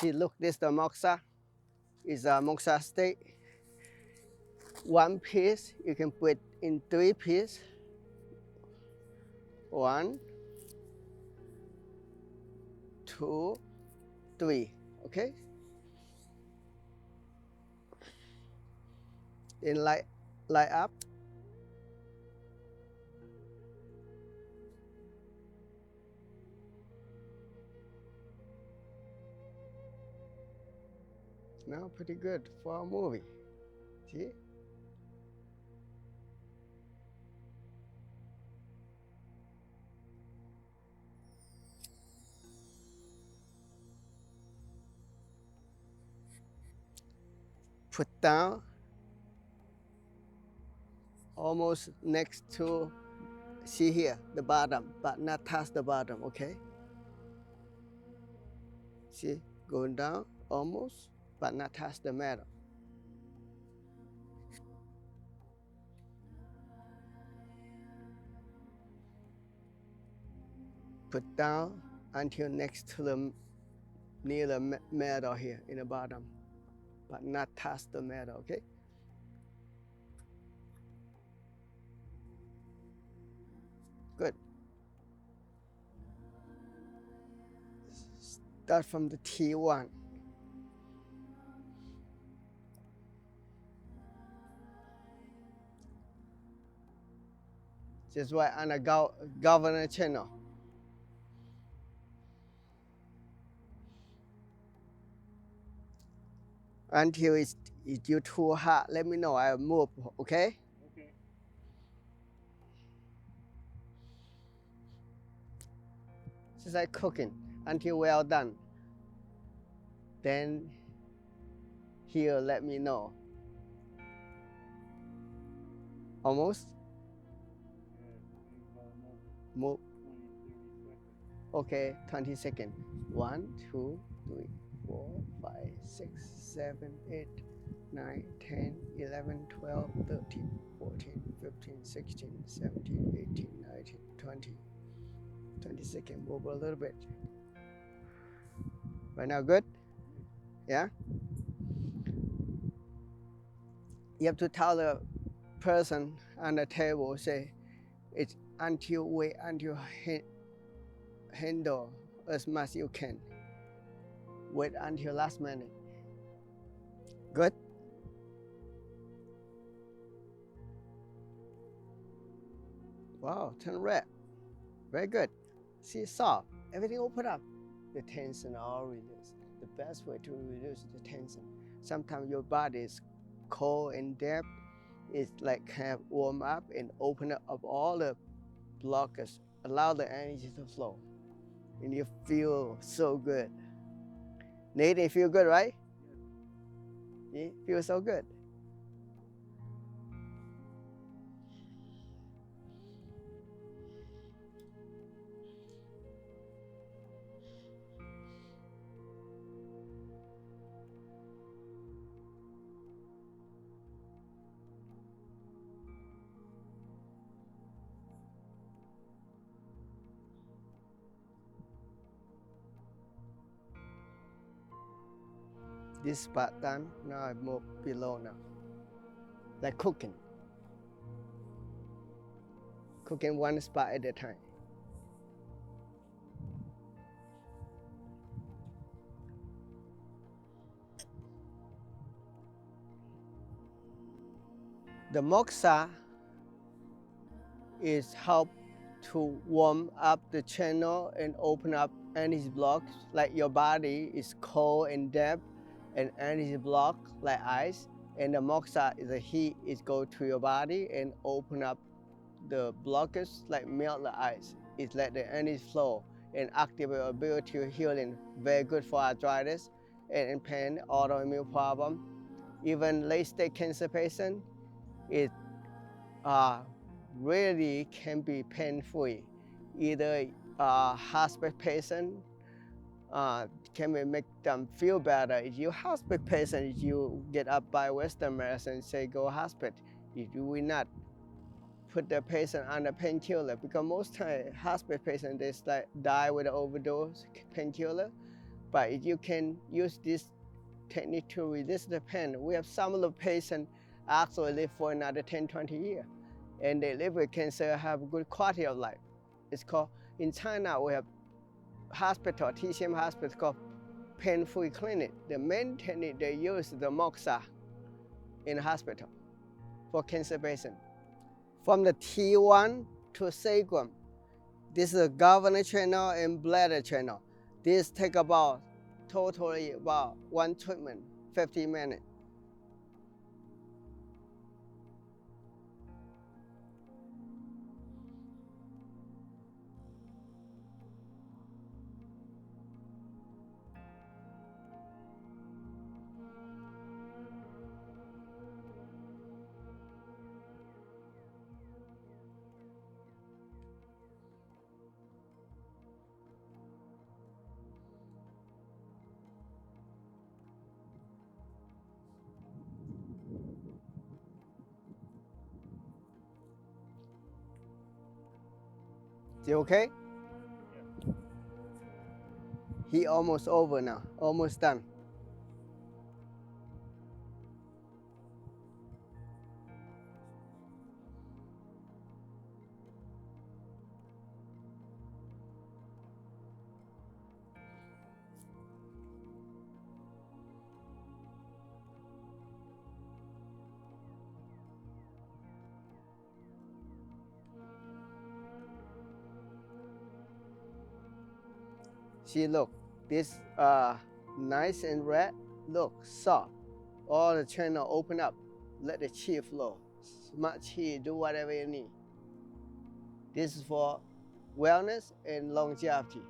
See, look, this the Moxa. Is a Moxa steak. One piece, you can put in 3 pieces. 1, 2, 3, okay? Then light up. Now pretty good for a movie. See? Put down almost next to, see here, the bottom, but not touch the bottom, okay? See, going down almost, but not touch the metal. Put down until next to the, near the metal here in the bottom, but not touch the metal, okay? Good. Start from the T1. Just right on the governor channel. Until it's you too hot, let me know, I'll move, okay? Okay. Just like cooking until well done. Then he'll let me know. Almost? Move. Okay, 20 seconds. 1, 2, 3, 4, 5, 6, 7, 8, 9, 10, 11, 12, 13, 14, 15, 16, 17, 18, 19, 20. 20 seconds, move a little bit. Right now, good? Yeah? You have to tell the person on the table, say, it's until wait until handle as much as you can. Wait until last minute. Good? Wow, turn red. Very good. See, soft. Everything open up. The tension all released. The best way to reduce the tension. Sometimes your body is cold and damp. It's like kind of warm up and open up all the blockers. Allow the energy to flow. And you feel so good. Nathan, feel good, right? You feel so good. This spot done, now I move below now. Like cooking. Cooking one spot at a time. The Moxa is help to warm up the channel and open up energy blocks. Like your body is cold and damp and energy block like ice. And the Moxa is the heat is go to your body and open up the blockage like melt the ice. It let the energy flow and activate your ability to healing. Very good for arthritis and pain, autoimmune problem. Even late stage cancer patient, it really can be pain-free. Either hospice patient can make them feel better. If you hospice patient, you get up by Western medicine, say go hospice. If you will not put the patient on a painkiller, because most time hospice patients they die with an overdose painkiller. But you can use this technique to resist the pain. We have some of the patients actually live for another 10, 20 years, and they live with cancer, have good quality of life. It's called, in China, we have hospital, TCM hospital called pain-free clinic. The main technique they use the Moxa in the hospital for cancer patients. From the T1 to sacrum, this is a governor channel and bladder channel. This take about totally about one treatment, 50 minutes. Is it okay? He almost over now, almost done. See, look, this nice and red, look, soft. All the channel open up, let the qi flow. Smart qi, do whatever you need. This is for wellness and longevity.